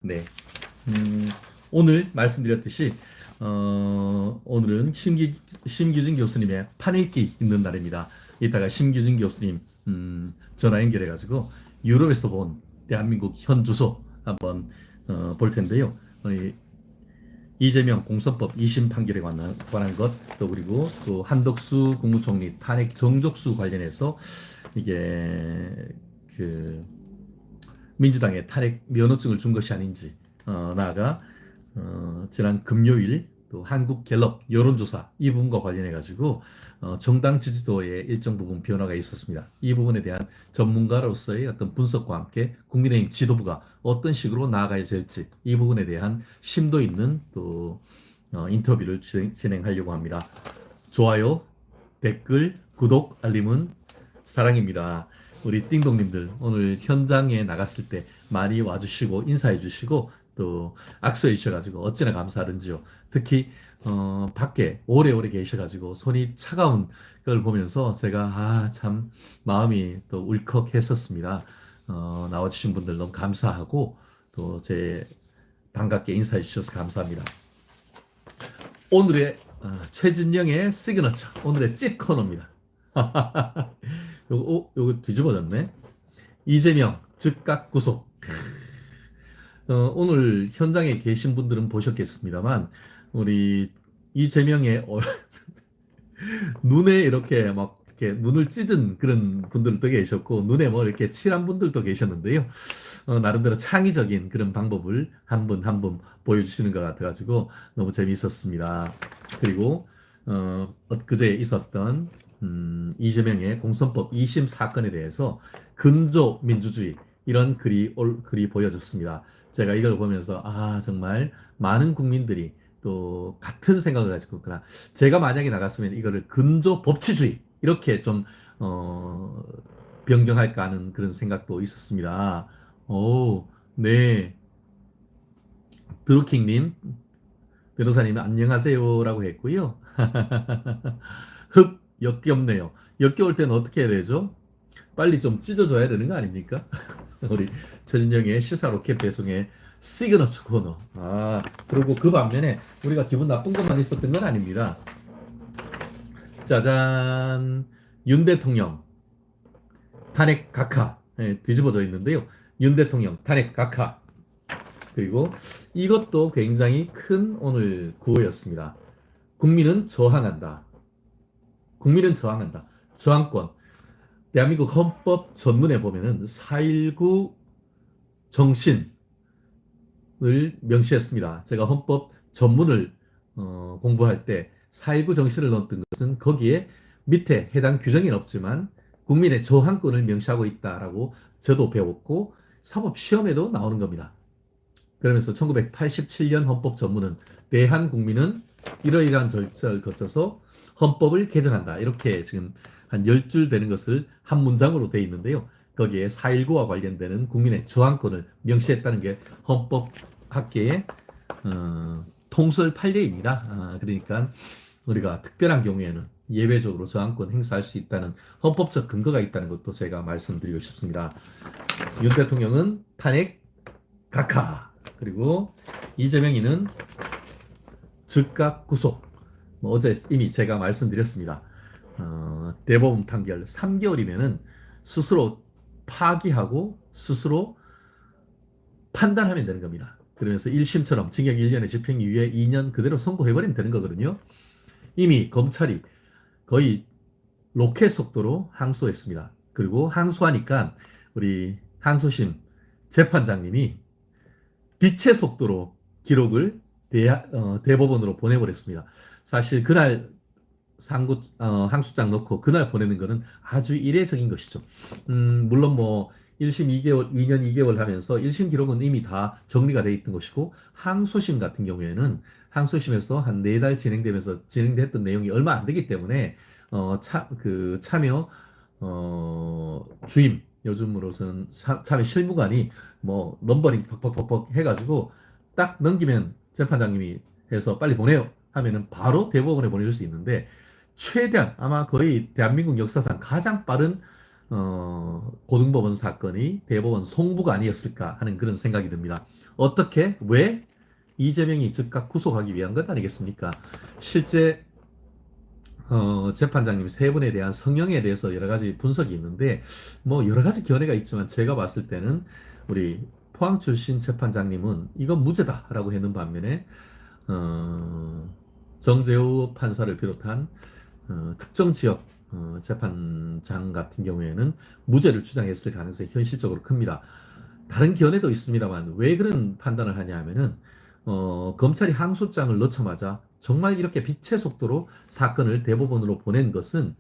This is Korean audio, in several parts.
네. 오늘 말씀드렸듯이 오늘은 심규진 교수님의 판읽기 있는 날입니다. 이따가 심규진 교수님 전화 연결해가지고 유럽에서 본 대한민국 현 주소 한번 볼 텐데요. 이재명 공선법 2심 판결에 관한 것, 또 그리고 또 한덕수 국무총리 탄핵 정족수 관련해서 이게 그 민주당의 탄핵 면허증을 준 것이 아닌지, 나아가 지난 금요일 또 한국갤럽 여론조사 이 부분과 관련해 가지고 정당 지지도에 일정 부분 변화가 있었습니다. 이 부분에 대한 전문가로서의 어떤 분석과 함께 국민의힘 지도부가 어떤 식으로 나아가야 될지 이 부분에 대한 심도 있는 또 인터뷰를 진행하려고 합니다. 좋아요, 댓글, 구독, 알림은 사랑입니다. 우리 띵동님들 오늘 현장에 나갔을 때 많이 와주시고 인사해 주시고 또 악수해 주셔가지고 어찌나 감사하던지요. 특히 밖에 오래오래 계셔가지고 손이 차가운 걸 보면서 제가 참 마음이 또 울컥했었습니다. 나와주신 분들 너무 감사하고 또 제 반갑게 인사해 주셔서 감사합니다. 오늘의 최진영의 시그너처, 오늘의 찐 코너입니다. 요거 뒤집어졌네. 이재명 즉각 구속. 오늘 현장에 계신 분들은 보셨겠습니다만 우리 이재명의 눈에 이렇게 막 이렇게 눈을 찢은 그런 분들도 계셨고 눈에 뭐 이렇게 칠한 분들도 계셨는데요. 나름대로 창의적인 그런 방법을 한 분 한 분 보여주시는 것 같아가지고 너무 재미있었습니다. 그리고 그제 있었던 이재명의 공선법 2심 사건에 대해서 근조 민주주의 이런 글이 보여졌습니다. 제가 이걸 보면서 정말 많은 국민들이 또 같은 생각을 가지고 있구나. 제가 만약에 나갔으면 이거를 근조 법치주의 이렇게 좀 변경할까 하는 그런 생각도 있었습니다. 오, 네. 드루킹님, 변호사님 안녕하세요라고 했고요. 역겹네요. 역겨울 때는 어떻게 해야 되죠? 빨리 좀 찢어줘야 되는 거 아닙니까? 우리 최진영의 시사 로켓 배송의 시그너처 코너. 그리고 그 반면에 우리가 기분 나쁜 것만 있었던 건 아닙니다. 짜잔. 윤 대통령 탄핵 각하. 뒤집어져 있는데요. 윤 대통령 탄핵 각하. 그리고 이것도 굉장히 큰 오늘 구호였습니다. 국민은 저항한다. 국민은 저항한다. 저항권. 대한민국 헌법 전문에 보면은 4.19 정신을 명시했습니다. 제가 헌법 전문을 공부할 때 4.19 정신을 넣었던 것은 거기에 밑에 해당 규정은 없지만 국민의 저항권을 명시하고 있다라고 저도 배웠고 사법 시험에도 나오는 겁니다. 그러면서 1987년 헌법 전문은 대한국민은 이러이러한 절차를 거쳐서 헌법을 개정한다. 이렇게 지금 한 10줄 되는 것을 한 문장으로 되어 있는데요. 거기에 4.19와 관련되는 국민의 저항권을 명시했다는 게 헌법학계의 통설 판례입니다. 그러니까 우리가 특별한 경우에는 예외적으로 저항권 행사할 수 있다는 헌법적 근거가 있다는 것도 제가 말씀드리고 싶습니다. 윤 대통령은 탄핵 각하, 그리고 이재명이는 즉각 구속. 어제 이미 제가 말씀드렸습니다. 대법원 판결 3개월이면은 스스로 파기하고 스스로 판단하면 되는 겁니다. 그러면서 1심처럼 징역 1년에 집행유예 2년 그대로 선고해버리면 되는 거거든요. 이미 검찰이 거의 로켓 속도로 항소했습니다. 그리고 항소하니까 우리 항소심 재판장님이 빛의 속도로 기록을 대법원으로 보내버렸습니다. 사실 그날 항소장 넣고 그날 보내는 거는 아주 이례적인 것이죠. 물론 뭐 1심 2개월, 2년 2개월 하면서 1심 기록은 이미 다 정리가 돼 있던 것이고 항소심 같은 경우에는 항소심에서 한 4달 진행되면서 진행됐던 내용이 얼마 안 되기 때문에 참여 주임 요즘으로서는 참여 실무관이 뭐 넘버링 퍽퍽퍽퍽 해가지고 딱 넘기면 재판장님이 해서 빨리 보내요 하면은 바로 대법원에 보내줄 수 있는데 최대한 아마 거의 대한민국 역사상 가장 빠른 고등법원 사건이 대법원 송부가 아니었을까 하는 그런 생각이 듭니다. 어떻게, 왜 이재명이 즉각 구속하기 위한 것 아니겠습니까? 실제 재판장님 세 분에 대한 성형에 대해서 여러 가지 분석이 있는데, 뭐 여러 가지 견해가 있지만 제가 봤을 때는 우리 포항 출신 재판장님은 이건 무죄다라고 했는 반면에 정재우 판사를 비롯한 특정 지역 재판장 같은 경우에는 무죄를 주장했을 가능성이 현실적으로 큽니다. 다른 견해도 있습니다만 왜 그런 판단을 하냐 하면은 검찰이 항소장을 넣자마자 정말 이렇게 빛의 속도로 사건을 대법원으로 보낸 것은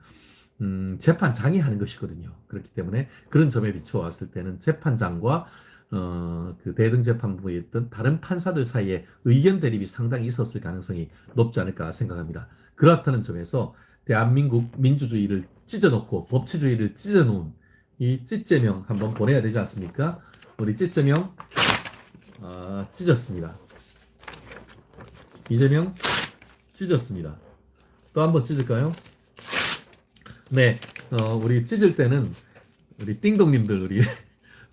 재판장이 하는 것이거든요. 그렇기 때문에 그런 점에 비추어 왔을 때는 재판장과 그 대등재판부에 있던 다른 판사들 사이에 의견 대립이 상당히 있었을 가능성이 높지 않을까 생각합니다. 그렇다는 점에서 대한민국 민주주의를 찢어놓고 법치주의를 찢어놓은 이 찢재명 한번 보내야 되지 않습니까? 우리 찢재명 찢었습니다. 이재명 찢었습니다. 또 한번 찢을까요? 네, 우리 찢을 때는 우리 띵동님들 우리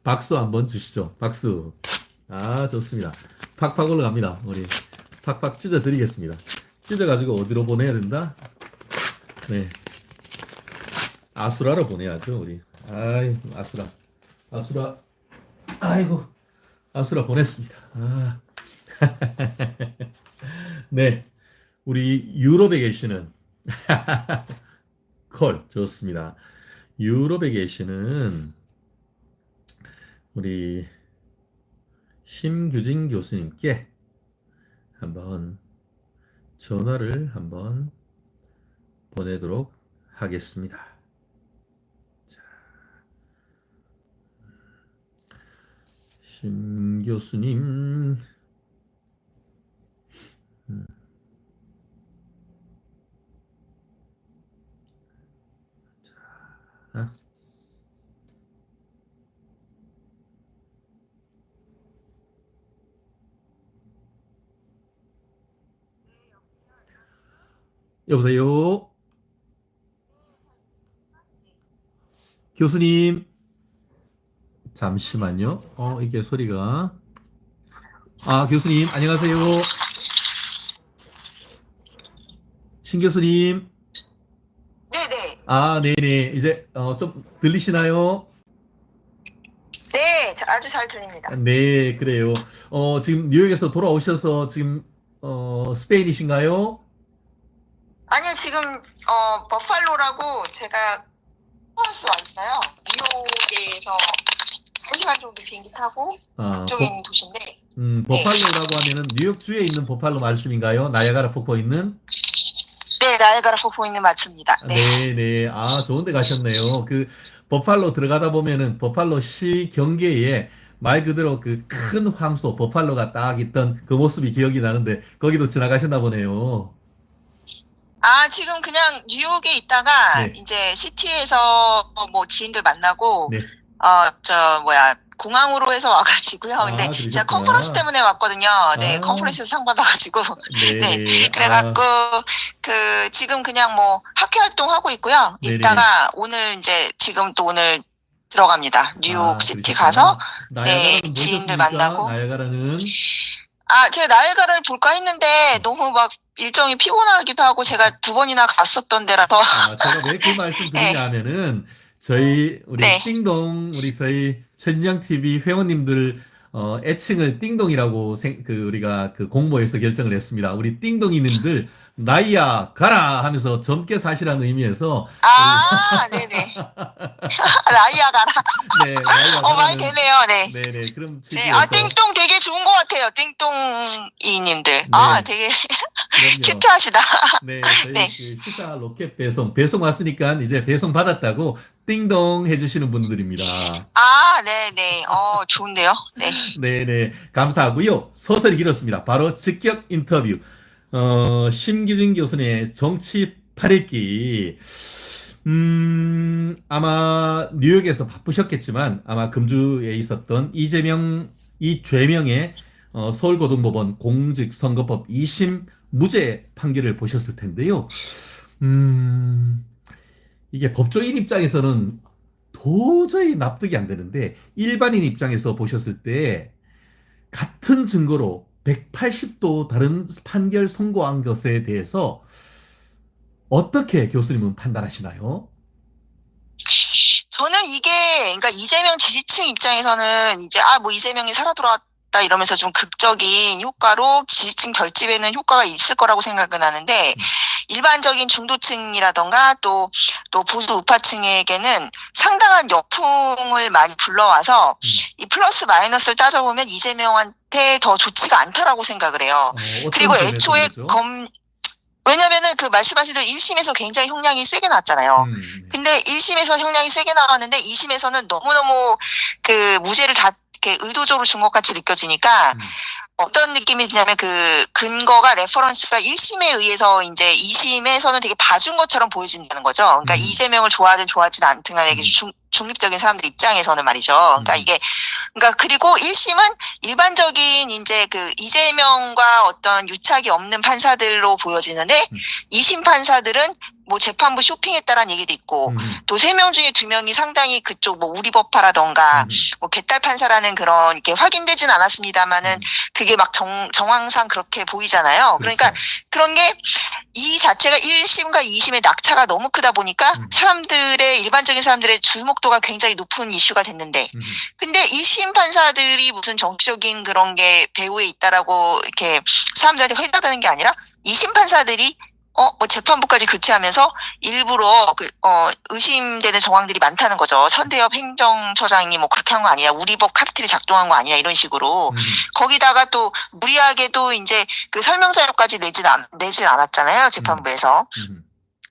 박수 한번 주시죠. 박수. 아, 좋습니다. 팍팍 올라갑니다. 우리 팍팍 찢어드리겠습니다. 찢어가지고 어디로 보내야 된다? 네, 아수라로 보내야죠. 우리. 아이, 아수라. 아수라. 아이고, 아수라 보냈습니다. 아. 네, 우리 유럽에 계시는 콜 좋습니다. 유럽에 계시는 우리 심규진 교수님께 한번 전화를 한번 보내도록 하겠습니다. 자, 심 교수님. 자, 여보세요? 교수님, 잠시만요. 이게 소리가. 아, 교수님, 안녕하세요. 신 교수님. 네네. 아, 네네. 이제, 좀 들리시나요? 네, 아주 잘 들립니다. 네, 그래요. 지금 뉴욕에서 돌아오셔서 지금, 스페인이신가요? 아니요, 지금, 버팔로라고 제가 프랑스 와 있어요. 뉴욕에서 1시간 정도 비행기 타고 아, 북쪽에 있는 도시인데, 버팔로라고 하면은 뉴욕주에 있는 버팔로 말씀인가요? 나이아가라 폭포 있는? 네, 나이아가라 폭포 있는 맞습니다. 네. 네, 네. 아, 좋은 데 가셨네요. 그, 버팔로 들어가다 보면은 버팔로 시 경계에 말 그대로 그 큰 황소, 버팔로가 딱 있던 그 모습이 기억이 나는데, 거기도 지나가셨나 보네요. 아, 지금 그냥 뉴욕에 있다가 네. 이제 시티에서 뭐 지인들 만나고, 네. 공항으로 해서 와가지고요. 근데 아, 제가 그러셨구나. 컨퍼런스 때문에 왔거든요. 네, 아. 컨퍼런스에서 상 받아가지고. 네. 네. 그래갖고, 지금 그냥 뭐 학회 활동하고 있고요. 네네. 이따가 오늘 이제 지금 또 오늘 들어갑니다. 뉴욕 시티 그러셨구나. 가서. 나이아가라는 네, 지인들 보셨습니까? 만나고. 나이아가라는. 제가 나이아가라를 볼까 했는데 너무 막 일정이 피곤하기도 하고 제가 2번이나 갔었던 데라서. 제가 왜 그 말씀 드리냐 하면은, 저희, 우리 네. 띵동, 우리 저희 천지양TV 회원님들, 애칭을 띵동이라고 우리가 그 공모해서 결정을 했습니다. 우리 띵동이님들, 나이야, 가라! 하면서 젊게 사시라는 의미에서. 네네. 나이아가라. 네, 나이야, 많이 가라는. 되네요. 네. 네네, 그럼 네, 취지에서. 띵똥 되게 좋은 것 같아요. 띵똥이님들. 네. 되게 그럼요. 큐트하시다. 네, 저희 네. 그 시사 로켓 배송 왔으니까 이제 배송 받았다고 띵동 해주시는 분들입니다. 네네. 좋은데요. 네. 네네, 감사하고요. 소설이 길었습니다. 바로 직격 인터뷰. 심규진 교수의 정치 8읽기. 아마 뉴욕에서 바쁘셨겠지만 아마 금주에 있었던 이 죄명의 서울고등법원 공직선거법 2심 무죄 판결을 보셨을 텐데요. 이게 법조인 입장에서는 도저히 납득이 안 되는데 일반인 입장에서 보셨을 때 같은 증거로 180도 다른 판결 선고한 것에 대해서 어떻게 교수님은 판단하시나요? 저는 이게, 그러니까 이재명 지지층 입장에서는 이제, 뭐 이재명이 살아 돌아왔다 이러면서 좀 극적인 효과로 지지층 결집에는 효과가 있을 거라고 생각은 하는데, 일반적인 중도층이라던가 또 보수 우파층에게는 상당한 역풍을 많이 불러와서 이 플러스 마이너스를 따져보면 이재명한테 더 좋지가 않다라고 생각을 해요. 어떤 그리고 점에서 애초에 그러죠? 왜냐면은 그 말씀하신 대로 1심에서 굉장히 형량이 세게 나왔잖아요. 네. 근데 1심에서 형량이 세게 나왔는데 2심에서는 너무너무 그 무죄를 다 이렇게 의도적으로 준 것 같이 느껴지니까 어떤 느낌이 드냐면 그 근거가 레퍼런스가 1심에 의해서 이제 2심에서는 되게 봐준 것처럼 보여진다는 거죠. 그러니까 이재명을 좋아하든 좋아하지는 않든 간에 중립적인 사람들 입장에서는 말이죠. 그러니까 이게 그러니까 그리고 1심은 일반적인 이제 그 이재명과 어떤 유착이 없는 판사들로 보여지는데 2심 판사들은 뭐 재판부 쇼핑했다라는 얘기도 있고 또 3명 중에 2명이 상당히 그쪽 뭐 우리법파라던가 뭐 개딸 판사라는 그런 이렇게 확인되진 않았습니다만은 그게 막 정황상 그렇게 보이잖아요. 그러니까 그렇죠. 그런 게 이 자체가 1심과 2심의 낙차가 너무 크다 보니까 일반적인 사람들의 주목도가 굉장히 높은 이슈가 됐는데 근데 1심 판사들이 무슨 정치적인 그런 게 배후에 있다라고 이렇게 사람들한테 회자되는 게 아니라 2심 판사들이 뭐 재판부까지 교체하면서 일부러 의심되는 정황들이 많다는 거죠. 천대엽 행정처장이 뭐 그렇게 한 거 아니냐, 우리법 카르텔이 작동한 거 아니냐 이런 식으로. 거기다가 또 무리하게도 이제 그 설명 자료까지 내진 않았잖아요, 재판부에서.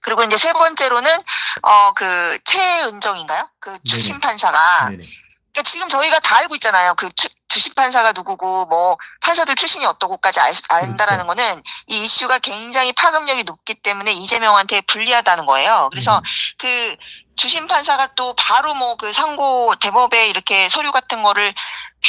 그리고 이제 세 번째로는 그 최은정인가요? 그 주심 판사가. 그러니까 지금 저희가 다 알고 있잖아요. 그 주심 판사가 누구고 뭐 판사들 출신이 어떠고까지 안다라는 거는 이 이슈가 굉장히 파급력이 높기 때문에 이재명한테 불리하다는 거예요. 그래서 그 주심 판사가 또 바로 뭐 그 상고 대법에 이렇게 서류 같은 거를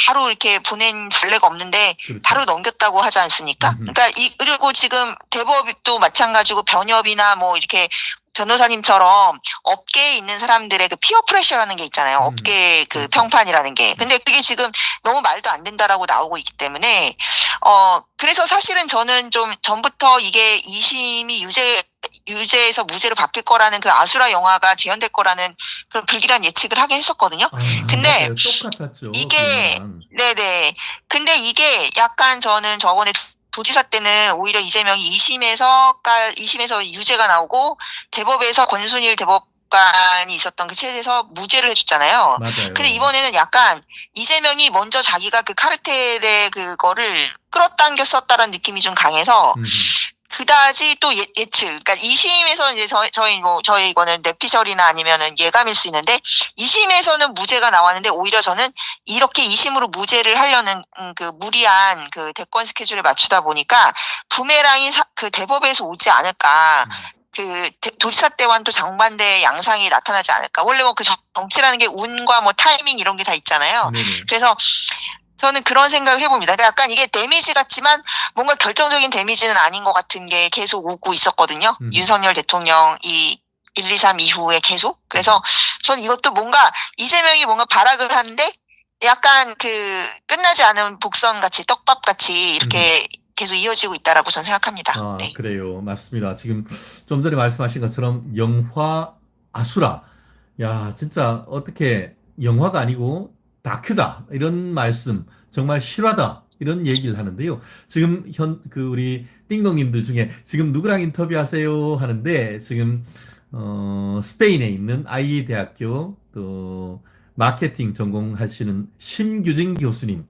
바로 이렇게 보낸 전례가 없는데 바로 넘겼다고 하지 않습니까? 그러니까 그리고 지금 대법도 마찬가지고 변협이나 뭐 이렇게 변호사님처럼 업계에 있는 사람들의 그 피어 프레셔라는 게 있잖아요. 업계 그 평판이라는 게. 근데 그게 지금 너무 말도 안 된다라고 나오고 있기 때문에 그래서 사실은 저는 좀 전부터 이게 2심이 유죄에서 무죄로 바뀔 거라는 그 아수라 영화가 재현될 거라는 그런 불길한 예측을 하긴 했었거든요. 근데 맞아요. 똑같았죠. 이게 네네. 근데 이게 약간 저는 저번에 도지사 때는 오히려 이재명이 2심에서 유죄가 나오고 대법에서 권순일 대법관이 있었던 그 체제에서 무죄를 해줬잖아요. 맞아요. 근데 이번에는 약간 이재명이 먼저 자기가 그 카르텔의 그거를 끌어당겨 썼다라는 느낌이 좀 강해서 그다지 또 예측. 그러니까 2심에서 이제 저희 이거는 뇌피셜이나 아니면은 예감일 수 있는데 2심에서는 무죄가 나왔는데 오히려 저는 이렇게 2심으로 무죄를 하려는 그 무리한 그 대권 스케줄에 맞추다 보니까 부메랑이 그 대법에서 오지 않을까. 그 도지사 때와는 또 정반대의 양상이 나타나지 않을까. 원래 뭐 그 정치라는 게 운과 뭐 타이밍 이런 게 다 있잖아요. 그래서 저는 그런 생각을 해봅니다. 약간 이게 데미지 같지만 뭔가 결정적인 데미지는 아닌 것 같은 게 계속 오고 있었거든요. 윤석열 대통령 이 1, 2, 3 이후에 계속. 그래서 저는 이것도 뭔가 이재명이 뭔가 발악을 하는데 약간 그 끝나지 않은 복선 같이 떡밥 같이 이렇게 계속 이어지고 있다라고 저는 생각합니다. 네. 그래요. 맞습니다. 지금 좀 전에 말씀하신 것처럼 영화 아수라. 야, 진짜 어떻게 영화가 아니고 다큐다. 이런 말씀. 정말 실화다. 이런 얘기를 하는데요. 지금 우리 띵동님들 중에 지금 누구랑 인터뷰하세요 하는데 지금 스페인에 있는 아이이 대학교 또 마케팅 전공하시는 심규진 교수님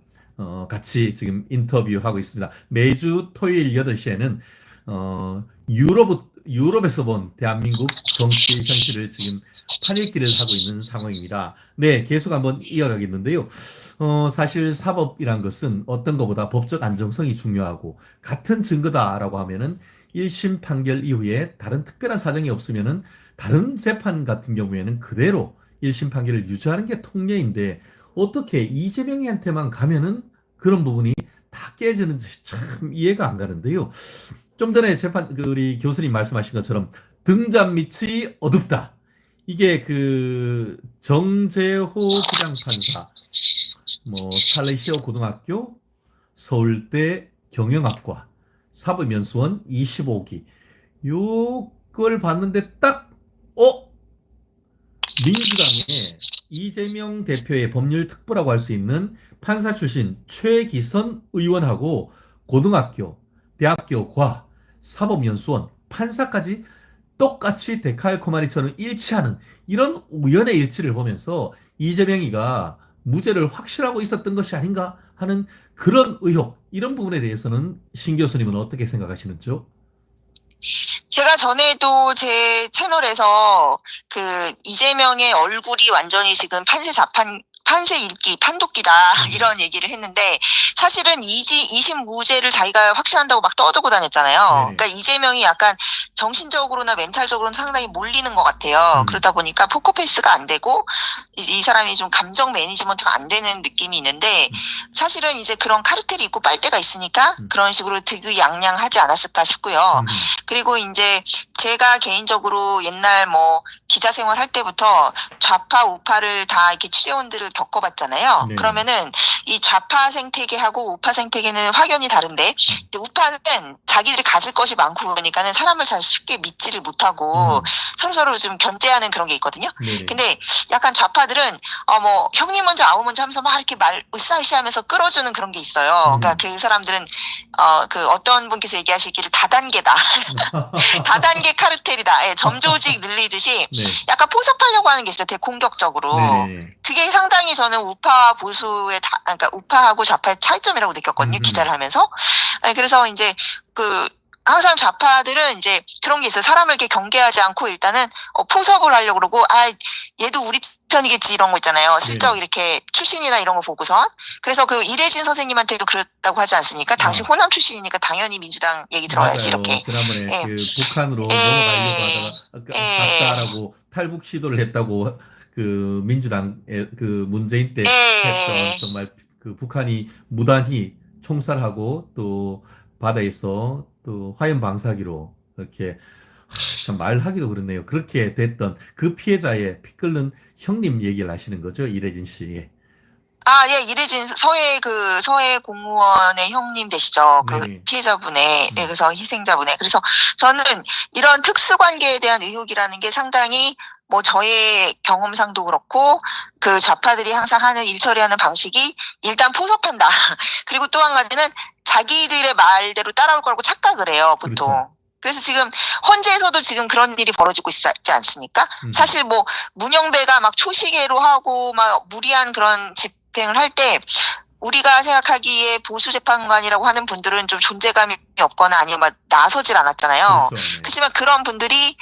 같이 지금 인터뷰하고 있습니다. 매주 토요일 8시에는 유럽에서 본 대한민국 정치 현실을 지금 판읽기를 하고 있는 상황입니다. 네, 계속 한번 이어가겠는데요. 사실 사법이란 것은 어떤 것보다 법적 안정성이 중요하고 같은 증거다라고 하면은 1심 판결 이후에 다른 특별한 사정이 없으면은 다른 재판 같은 경우에는 그대로 1심 판결을 유지하는 게 통례인데 어떻게 이재명이한테만 가면은 그런 부분이 다 깨지는지 참 이해가 안 가는데요. 좀 전에 우리 교수님 말씀하신 것처럼 등잔 밑이 어둡다. 이게 그 정재호 부장판사, 뭐 살레시오 고등학교, 서울대 경영학과, 사법연수원 25기. 요걸 봤는데 딱, 민주당의 이재명 대표의 법률 특보라고 할 수 있는 판사 출신 최기선 의원하고 고등학교, 대학교 과, 사법연수원, 판사까지 똑같이 데칼코마니처럼 일치하는 이런 우연의 일치를 보면서 이재명이가 무죄를 확실하고 있었던 것이 아닌가 하는 그런 의혹, 이런 부분에 대해서는 신 교수님은 어떻게 생각하시는지요? 제가 전에도 제 채널에서 그 이재명의 얼굴이 완전히 지금 판세 읽기, 판도끼다 이런 얘기를 했는데 사실은 이심 무죄를 자기가 확신한다고 막 떠들고 다녔잖아요. 네네. 그러니까 이재명이 약간 정신적으로나 멘탈적으로는 상당히 몰리는 것 같아요. 그러다 보니까 포커페이스가 안 되고 이제 이 사람이 좀 감정 매니지먼트가 안 되는 느낌이 있는데 사실은 이제 그런 카르텔이 있고 빨대가 있으니까 그런 식으로 득의양양하지 않았을까 싶고요. 그리고 이제 제가 개인적으로 옛날 뭐 기자 생활 할 때부터 좌파 우파를 다 이렇게 취재원들을 겪어봤잖아요. 네. 그러면은 이 좌파 생태계하고 우파 생태계는 확연히 다른데 우파는 자기들이 가질 것이 많고 그러니까는 사람을 잘 쉽게 믿지를 못하고 서로서로 좀 견제하는 그런 게 있거든요. 네네. 근데 약간 좌파들은 뭐 형님 먼저 아우 먼저 하면서 막 이렇게 말 으쌰으쌰하면서 끌어주는 그런 게 있어요. 그러니까 그 사람들은 그 어떤 분께서 얘기하시기를 다단계다. 다단계 카르텔이다. 예, 점조직 늘리듯이 네. 약간 포섭하려고 하는 게 있어요. 되게 공격적으로. 네네. 그게 상당히 저는 우파 보수의 그러니까 우파하고 좌파의 차이점이라고 느꼈거든요. 기자를 하면서. 예, 그래서 이제 항상 좌파들은 이제 그런 게 있어요. 사람을 이렇게 경계하지 않고 일단은 포섭을 하려고 그러고 얘도 우리 편이겠지 이런 거 있잖아요. 슬쩍 네네. 이렇게 출신이나 이런 거 보고선. 그래서 그 이래진 선생님한테도 그랬다고 하지 않습니까? 당신 호남 출신이니까 당연히 민주당 얘기 들어야지 맞아요. 이렇게. 지난번에 예. 그 북한으로 예. 넘어가려고 하다가 예. 갔다라고 탈북 시도를 했다고 그 민주당의 그 문재인 때 예. 했던 정말 그 북한이 무단히 총살하고 또 바다에서 또 화염 방사기로 이렇게 참 말하기도 그렇네요. 그렇게 됐던 그 피해자의 피 끓는 형님 얘기를 하시는 거죠, 이래진 씨. 예, 이래진 서해 공무원의 형님 되시죠. 그 네네. 피해자분의, 예, 그래서 희생자분의. 그래서 저는 이런 특수관계에 대한 의혹이라는 게 상당히 뭐 저의 경험상도 그렇고 그 좌파들이 항상 하는 일 처리하는 방식이 일단 포섭한다. 그리고 또 한 가지는 자기들의 말대로 따라올 거라고 착각을 해요, 보통. 그렇죠. 그래서 지금 헌재에서도 지금 그런 일이 벌어지고 있지 않습니까? 사실 뭐 문영배가 막 초시계로 하고 막 무리한 그런 집행을 할 때 우리가 생각하기에 보수 재판관이라고 하는 분들은 좀 존재감이 없거나 아니면 막 나서질 않았잖아요. 그렇죠. 네. 그렇지만 그런 분들이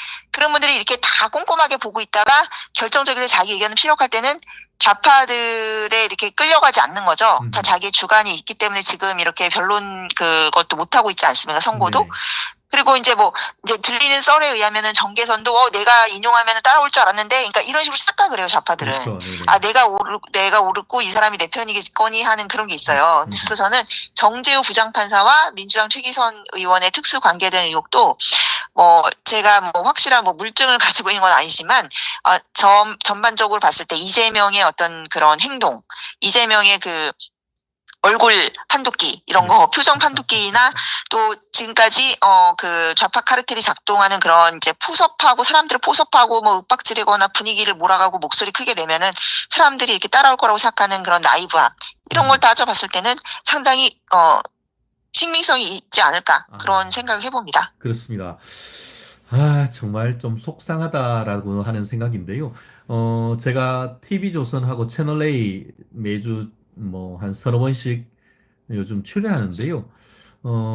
이렇게 다 꼼꼼하게 보고 있다가 결정적으로 자기 의견을 피력할 때는 좌파들에 이렇게 끌려가지 않는 거죠. 다 자기의 주관이 있기 때문에 지금 이렇게 변론 그것도 못하고 있지 않습니까? 선고도. 네네. 그리고 이제 들리는 썰에 의하면은 정계선도 내가 인용하면은 따라올 줄 알았는데, 그러니까 이런 식으로 착각을 해요, 좌파들은. 그렇죠. 네네. 내가 옳고 이 사람이 내 편이겠거니 하는 그런 게 있어요. 그래서 저는 정재우 부장판사와 민주당 최기선 의원의 특수 관계된 의혹도 제가 확실한 물증을 가지고 있는 건 아니지만, 전반적으로 봤을 때 이재명의 어떤 그런 행동, 이재명의 얼굴 판도끼 이런 거 표정 판도끼나 또 지금까지 그 좌파 카르텔이 작동하는 그런 이제 사람들을 포섭하고 윽박지르거나 분위기를 몰아가고 목소리 크게 내면은 사람들이 이렇게 따라올 거라고 생각하는 그런 나이브함 이런 걸 따져봤을 때는 상당히 신빙성이 있지 않을까 그런 생각을 해봅니다. 그렇습니다. 정말 좀 속상하다라고 하는 생각인데요. 제가 TV조선하고 채널A 매주 한 서너 번씩 요즘 출연하는데요.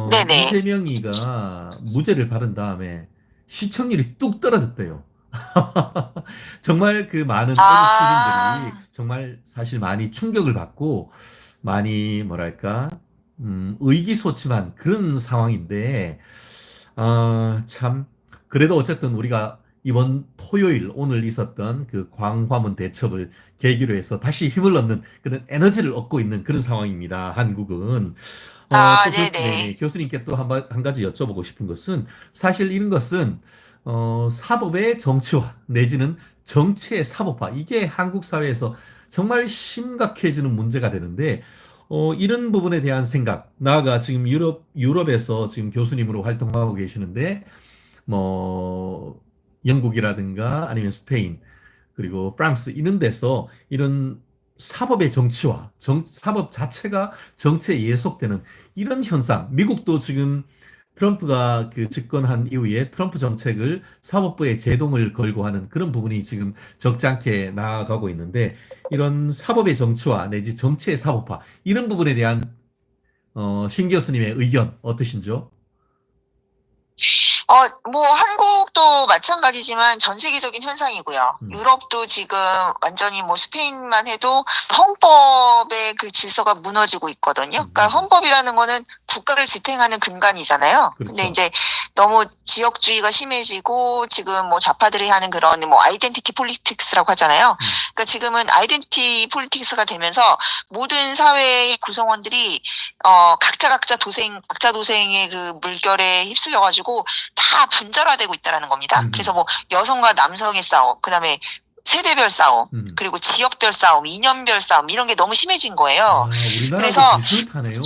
네네. 이재명이가 무죄를 받은 다음에 시청률이 뚝 떨어졌대요. 정말 그 많은 애국 시민들이 정말 사실 많이 충격을 받고 많이 뭐랄까 의기소침한 그런 상황인데 참 그래도 어쨌든 우리가 이번 토요일 오늘 있었던 그 광화문 대첩을 계기로 해서 다시 힘을 얻는 그런 에너지를 얻고 있는 그런 상황입니다. 한국은. 네네. 교수님께 또 한 가지 여쭤보고 싶은 것은 사실 이런 것은 사법의 정치화 내지는 정치의 사법화 이게 한국 사회에서 정말 심각해지는 문제가 되는데 이런 부분에 대한 생각, 나아가 지금 유럽에서 지금 교수님으로 활동하고 계시는데, 뭐, 영국이라든가 아니면 스페인, 그리고 프랑스 이런 데서 이런 사법의 정치화, 사법 자체가 정치에 예속되는 이런 현상, 미국도 지금 트럼프가 그 집권한 이후에 트럼프 정책을 사법부에 제동을 걸고 하는 그런 부분이 지금 적지 않게 나아가고 있는데 이런 사법의 정치화 내지 정치의 사법화 이런 부분에 대한 신 교수님의 의견 어떠신지요? 뭐, 한국도 마찬가지지만 전 세계적인 현상이고요. 음, 유럽도 지금 완전히 뭐 스페인만 해도 헌법의 그 질서가 무너지고 있거든요. 그러니까 음. 헌법이라는 거는 국가를 지탱하는 근간이잖아요. 근데 그렇죠. 이제 너무 지역주의가 심해지고 지금 뭐 좌파들이 하는 그런 뭐 아이덴티티 폴리틱스라고 하잖아요. 그러니까 지금은 아이덴티티 폴리틱스가 되면서 모든 사회의 구성원들이 각자 도생의 그 물결에 휩쓸려가지고 다 분절화되고 있다라는 겁니다. 음, 그래서 뭐 여성과 남성의 싸움, 그다음에 세대별 싸움, 음. 그리고 지역별 싸움, 이념별 싸움 이런 게 너무 심해진 거예요. 우리나라도 그래서 비슷하네요.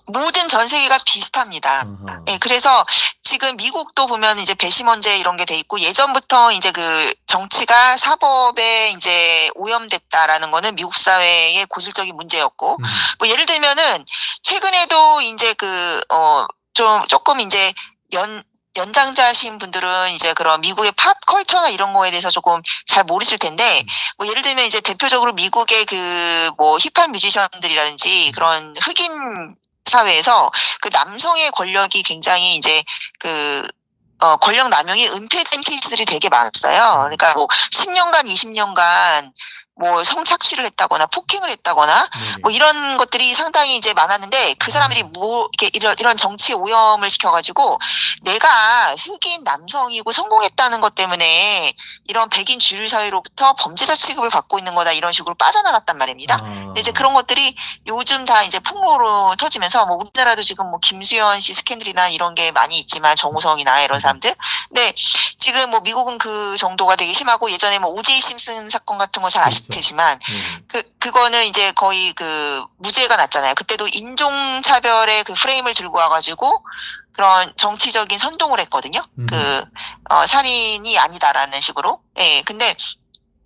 모든 전 세계가 비슷합니다. 아하. 예, 그래서 지금 미국도 보면 이제 배심원제 이런 게 돼 있고 예전부터 이제 그 정치가 사법에 이제 오염됐다라는 거는 미국 사회의 고질적인 문제였고 뭐 예를 들면은 최근에도 이제 조금 이제 연장자신 분들은 이제 그런 미국의 팝 컬처나 이런 거에 대해서 조금 잘 모르실 텐데, 뭐 예를 들면 이제 대표적으로 미국의 그 뭐 힙합 뮤지션들이라든지 그런 흑인 사회에서 그 남성의 권력이 굉장히 이제 권력 남용이 은폐된 케이스들이 되게 많았어요. 그러니까 뭐 10년간, 20년간 뭐 성착취를 했다거나 폭행을 했다거나 뭐 이런 것들이 상당히 이제 많았는데 그 사람들이 뭐 이렇게 이런 정치 오염을 시켜가지고 내가 흑인 남성이고 성공했다는 것 때문에 이런 백인 주류 사회로부터 범죄자 취급을 받고 있는 거다 이런 식으로 빠져나갔단 말입니다. 근데 이제 그런 것들이 요즘 다 이제 폭로로 터지면서 뭐 우리나라도 지금 뭐 김수현 씨 스캔들이나 이런 게 많이 있지만 정우성이나 이런 사람들. 근데 지금 뭐 미국은 그 정도가 되게 심하고 예전에 뭐 오제이 심슨 사건 같은 거 잘 아시겠지만 그거는 이제 거의 그 무죄가 났잖아요. 그때도 인종차별의 그 프레임을 들고 와가지고 그런 정치적인 선동을 했거든요. 살인이 아니다라는 식으로. 예. 근데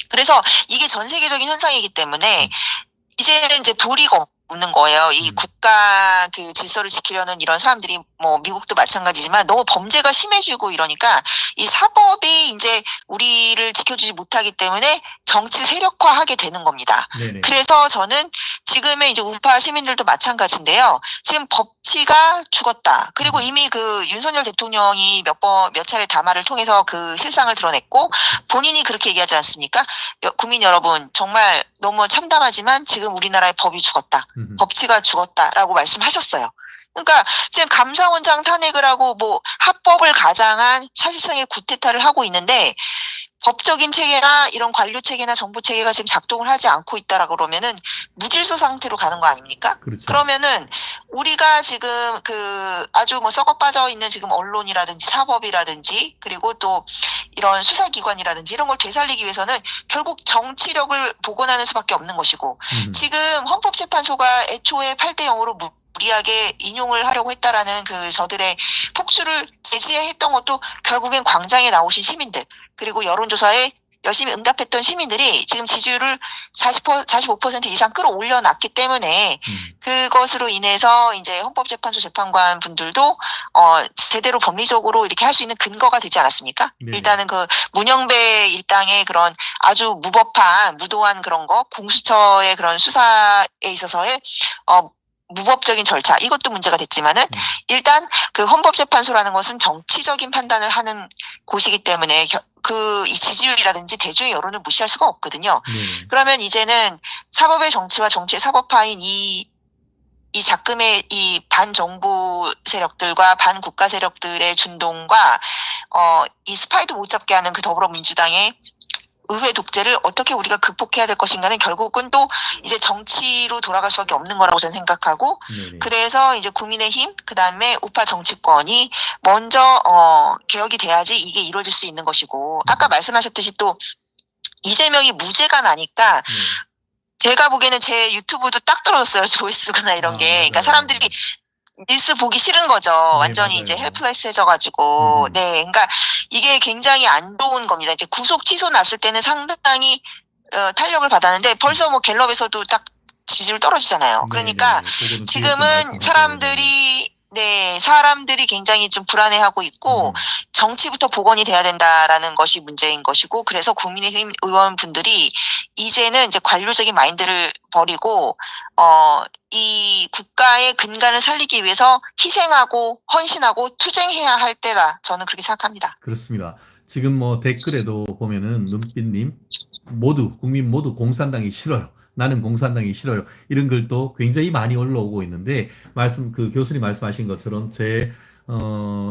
그래서 이게 전 세계적인 현상이기 때문에 이제는 이제 도리가 없는 거예요. 이 국가 그 질서를 지키려는 이런 사람들이 뭐 미국도 마찬가지지만 너무 범죄가 심해지고 이러니까 이 사법이 이제 우리를 지켜주지 못하기 때문에 정치 세력화하게 되는 겁니다. 네네. 그래서 저는 지금의 이제 우파 시민들도 마찬가지인데요. 지금 법치가 죽었다. 그리고 이미 그 윤석열 대통령이 몇 차례 담화를 통해서 그 실상을 드러냈고 본인이 그렇게 얘기하지 않습니까? 국민 여러분 정말 너무 참담하지만 지금 우리나라의 법이 죽었다. 법치가 죽었다라고 말씀하셨어요. 그러니까 지금 감사원장 탄핵을 하고 뭐 합법을 가장한 사실상의 구태타를 하고 있는데 법적인 체계나 이런 관료 체계나 정부 체계가 지금 작동을 하지 않고 있다라고 그러면은 무질서 상태로 가는 거 아닙니까? 그렇죠. 그러면은 우리가 지금 그 아주 뭐 썩어 빠져 있는 지금 언론이라든지 사법이라든지 그리고 또 이런 수사기관이라든지 이런 걸 되살리기 위해서는 결국 정치력을 복원하는 수밖에 없는 것이고 지금 헌법재판소가 애초에 8대 0으로 무리하게 인용을 하려고 했다라는 그 저들의 폭주를 제지했던 것도 결국엔 광장에 나오신 시민들 그리고 여론조사에 열심히 응답했던 시민들이 지금 지지율을 45% 이상 끌어올려 놨기 때문에 그것으로 인해서 이제 헌법재판소 재판관 분들도 제대로 법리적으로 이렇게 할 수 있는 근거가 되지 않았습니까? 네네. 일단은 그 문영배 일당의 그런 아주 무법한 무도한 그런 거 공수처의 그런 수사에 있어서의 무법적인 절차 이것도 문제가 됐지만은 일단 그 헌법재판소라는 것은 정치적인 판단을 하는 곳이기 때문에 이 지지율이라든지 대중의 여론을 무시할 수가 없거든요. 그러면 이제는 사법의 정치와 정치의 사법화인 이 작금의 이 반정부 세력들과 반국가 세력들의 준동과 이 스파이도 못 잡게 하는 그 더불어민주당의 의회 독재를 어떻게 우리가 극복해야 될 것인가는 결국은 또 이제 정치로 돌아갈 수밖에 없는 거라고 저는 생각하고 그래서 이제 국민의힘 그다음에 우파 정치권이 먼저 개혁이 돼야지 이게 이루어질 수 있는 것이고 아까 말씀하셨듯이 또 이재명이 무죄가 나니까 제가 보기에는 제 유튜브도 딱 떨어졌어요. 조회수나 이런 게. 그러니까 맞아요. 사람들이 뉴스 보기 싫은 거죠. 완전히 맞아요. 이제 헬플레스해져가지고. 음. 네, 그러니까 이게 굉장히 안 좋은 겁니다. 이제 구속 취소 났을 때는 상당히 탄력을 받았는데 벌써 뭐 갤럽에서도 딱 지지율 떨어지잖아요. 그러니까 네네. 그거는 뒤에 또 지금은 말씀하세요. 사람들이 굉장히 좀 불안해하고 있고 정치부터 복원이 돼야 된다라는 것이 문제인 것이고, 그래서 국민의힘 의원분들이 이제는 이제 관료적인 마인드를 버리고 이 국가의 근간을 살리기 위해서 희생하고 헌신하고 투쟁해야 할 때다. 저는 그렇게 생각합니다. 그렇습니다. 지금 뭐 댓글에도 보면은 눈빛님 국민 모두 공산당이 싫어요. 나는 공산당이 싫어요. 이런 글도 굉장히 많이 올라오고 있는데 그 교수님 말씀하신 것처럼 제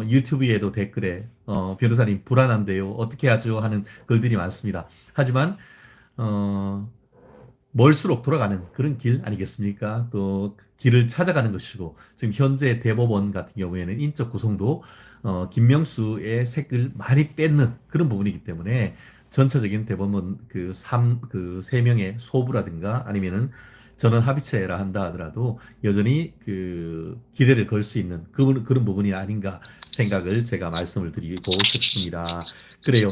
유튜브에도 댓글에 변호사님 불안한데요. 어떻게 하죠? 하는 글들이 많습니다. 하지만 멀수록 돌아가는 그런 길 아니겠습니까? 또그 길을 찾아가는 것이고, 지금 현재 대법원 같은 경우에는 인적 구성도 김명수의 색을 많이 뺏는 그런 부분이기 때문에 전체적인 대법원 그 세 명의 소부라든가 아니면은 전원 합의체라 한다 하더라도 여전히 그 기대를 걸 수 있는 그런 부분이 아닌가 생각을 제가 말씀을 드리고 싶습니다. 그래요.